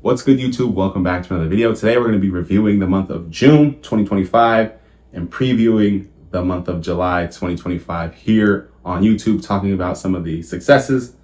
What's good, YouTube? Welcome back to another video. Today we're going to be reviewing the month of June 2025 and previewing the month of July 2025 here on YouTube, talking about some of the successes,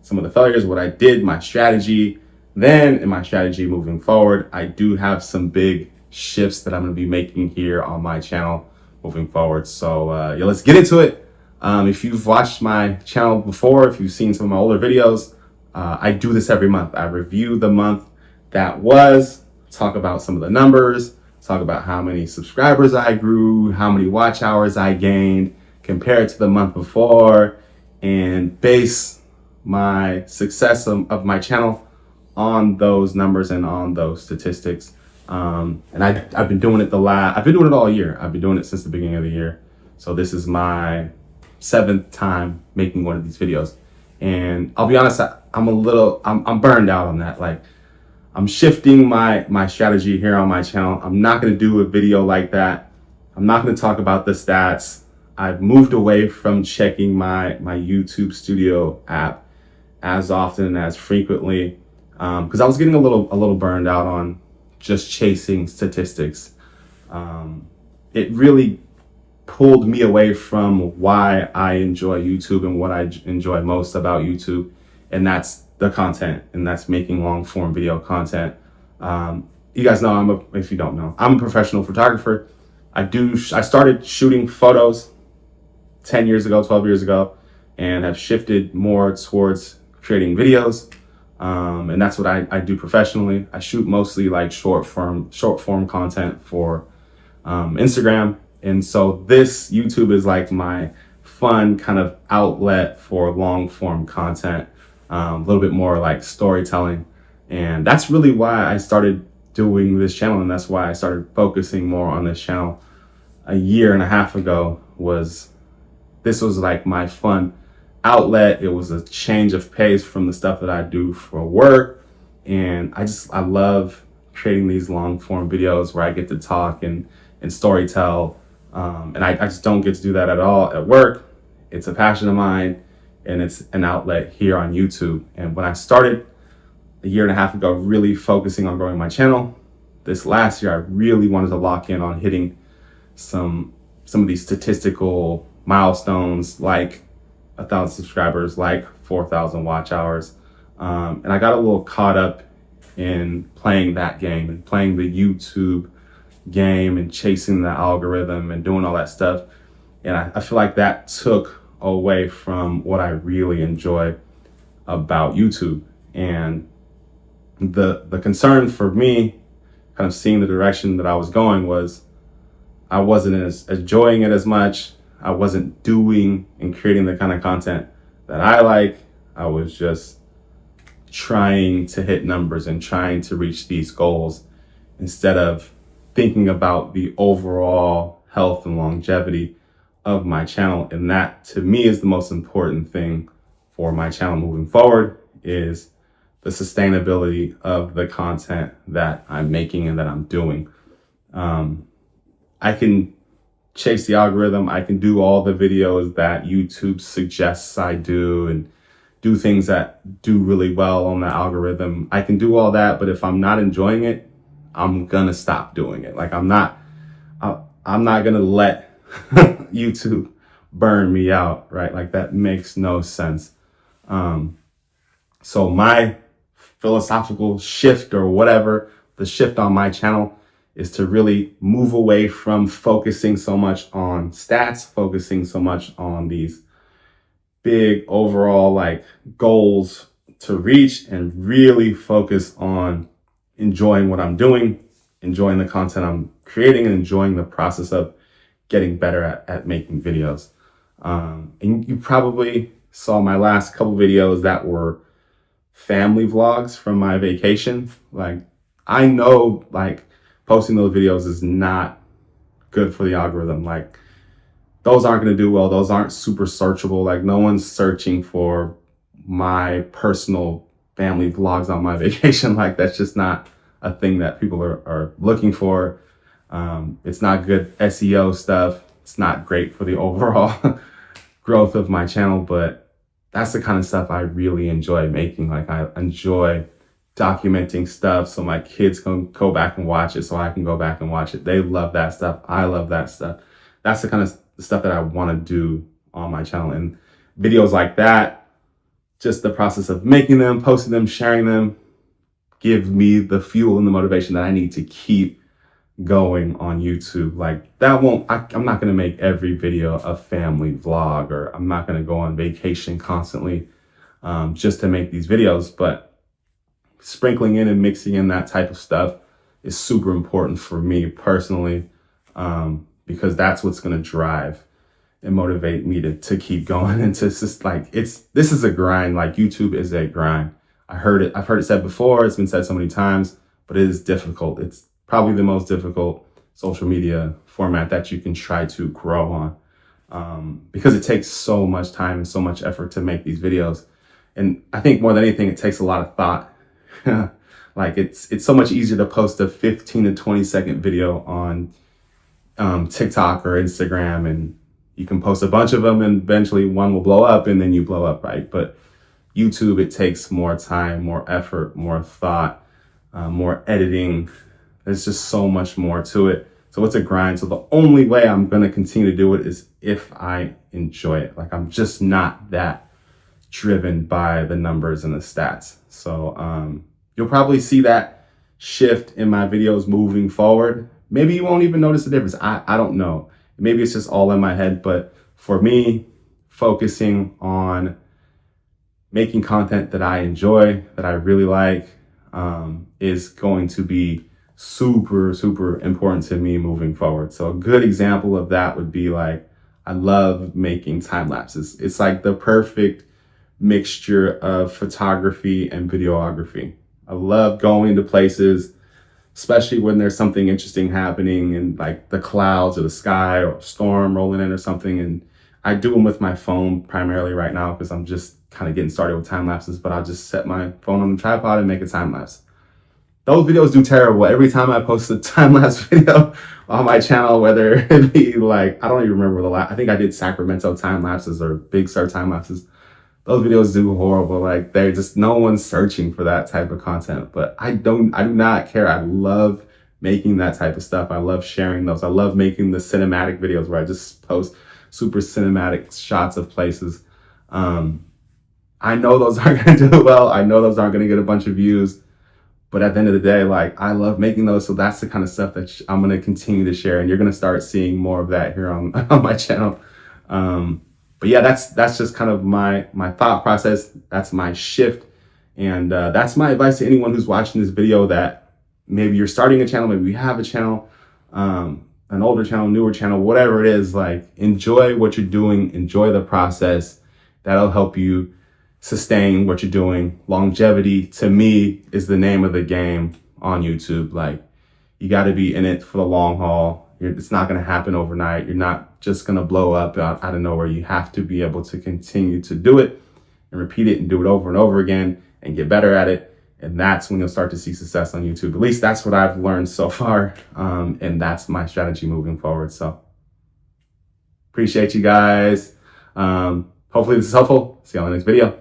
some of the failures, what I did, my strategy, then in my strategy moving forward. I do have some big shifts that I'm going to be making here on my channel moving forward. So let's get into it. If you've watched my channel before, if you've seen some of my older videos, I do this every month. I review the month that was, talk about some of the numbers, talk about how many subscribers I grew, how many watch hours I gained compared to the month before, and base my success of my channel on those numbers and on those statistics. And I've been doing it I've been doing it all year. I've been doing it since the beginning of the year. So this is my 7th time making one of these videos. And I'll be honest, I'm burned out on that. Like, I'm shifting my strategy here on my channel. I'm not going to do a video like that. I'm not going to talk about the stats. I've moved away from checking my YouTube Studio app as often and as frequently because I was getting a little burned out on just chasing statistics. It really pulled me away from why I enjoy YouTube and what I enjoy most about YouTube, and that's the content, and that's making long form video content. You guys know if you don't know, I'm a professional photographer. I started shooting photos 10 years ago, 12 years ago, and have shifted more towards creating videos. And that's what I do professionally. I shoot mostly like short form content for Instagram. And so this YouTube is like my fun kind of outlet for long form content. A little bit more like storytelling. And that's really why I started doing this channel. And that's why I started focusing more on this channel a year and a half ago. This was like my fun outlet. It was a change of pace from the stuff that I do for work. And I love creating these long form videos where I get to talk and storytell. And I just don't get to do that at all at work. It's a passion of mine. And it's an outlet here on YouTube. And when I started a year and a half ago, really focusing on growing my channel, this last year, I really wanted to lock in on hitting some of these statistical milestones, like 1,000 subscribers, like 4,000 watch hours. And I got a little caught up in playing that game and playing the YouTube game and chasing the algorithm and doing all that stuff. And I feel like that took away from what I really enjoy about YouTube. And the concern for me, kind of seeing the direction that I was going, was I wasn't enjoying it as much. I wasn't doing and creating the kind of content that I like. I was just trying to hit numbers and trying to reach these goals instead of thinking about the overall health and longevity of my channel. And that, to me, is the most important thing for my channel moving forward, is the sustainability of the content that I'm making and that I'm doing. I can chase the algorithm. I can do all the videos that YouTube suggests I do and do things that do really well on the algorithm. I can do all that, but if I'm not enjoying it, I'm gonna stop doing it. Like, I'm not gonna let YouTube burn me out, right? Like, that makes no sense. So my philosophical shift, or whatever, the shift on my channel, is to really move away from focusing so much on stats, focusing so much on these big overall like goals to reach, and really focus on enjoying what I'm doing, enjoying the content I'm creating, and enjoying the process of getting better at making videos. And you probably saw my last couple videos that were family vlogs from my vacation. Like, I know like posting those videos is not good for the algorithm. Like, those aren't going to do well. Those aren't super searchable. Like, no one's searching for my personal family vlogs on my vacation. Like, that's just not a thing that people are looking for. It's not good SEO stuff. It's not great for the overall growth of my channel, but that's the kind of stuff I really enjoy making. Like, I enjoy documenting stuff so my kids can go back and watch it, so I can go back and watch it. They love that stuff. I love that stuff. That's the kind of stuff that I want to do on my channel. And videos like that, just the process of making them, posting them, sharing them, give me the fuel and the motivation that I need to keep going on YouTube. Like that I'm not going to make every video a family vlog, or I'm not going to go on vacation constantly just to make these videos. But sprinkling in and mixing in that type of stuff is super important for me personally, because that's what's going to drive and motivate me to keep going. And to just like, this is a grind. Like YouTube is a grind. I've heard it said before. It's been said so many times, but it is difficult. It's probably the most difficult social media format that you can try to grow on, because it takes so much time and so much effort to make these videos. And I think more than anything, it takes a lot of thought. Like it's so much easier to post a 15 to 20 second video on TikTok or Instagram, and you can post a bunch of them and eventually one will blow up and then you blow up, right? But YouTube, it takes more time, more effort, more thought, more editing. There's just so much more to it. So it's a grind. So the only way I'm going to continue to do it is if I enjoy it. Like I'm just not that driven by the numbers and the stats. So you'll probably see that shift in my videos moving forward. Maybe you won't even notice the difference. I don't know. Maybe it's just all in my head. But for me, focusing on making content that I enjoy, that I really like, is going to be super, super important to me moving forward. So a good example of that would be like, I love making time lapses. It's like the perfect mixture of photography and videography. I love going to places, especially when there's something interesting happening in like the clouds or the sky or a storm rolling in or something. And I do them with my phone primarily right now because I'm just kind of getting started with time lapses, but I'll just set my phone on the tripod and make a time lapse. Those videos do terrible. Every time I post a time lapse video on my channel, whether it be like, I don't even remember I think I did Sacramento time lapses or Big Sur time lapses. Those videos do horrible. Like they're just, no one's searching for that type of content, but I do not care. I love making that type of stuff. I love sharing those. I love making the cinematic videos where I just post super cinematic shots of places. I know those aren't going to do well. I know those aren't going to get a bunch of views, but at the end of the day, like I love making those. So that's the kind of stuff that I'm going to continue to share. And you're going to start seeing more of that here on my channel. But yeah, that's just kind of my thought process. That's my shift. And that's my advice to anyone who's watching this video, that maybe you're starting a channel, maybe you have a channel, an older channel, newer channel, whatever it is. Like enjoy what you're doing, enjoy the process. That'll help you sustain what you're doing. Longevity, to me, is the name of the game on YouTube. Like you got to be in it for the long haul. It's not going to happen overnight. You're not just going to blow up out of nowhere. You have to be able to continue to do it and repeat it and do it over and over again and get better at it. And that's when you'll start to see success on YouTube. At least that's what I've learned so far. And that's my strategy moving forward. So appreciate you guys. Hopefully this is helpful. See you on the next video.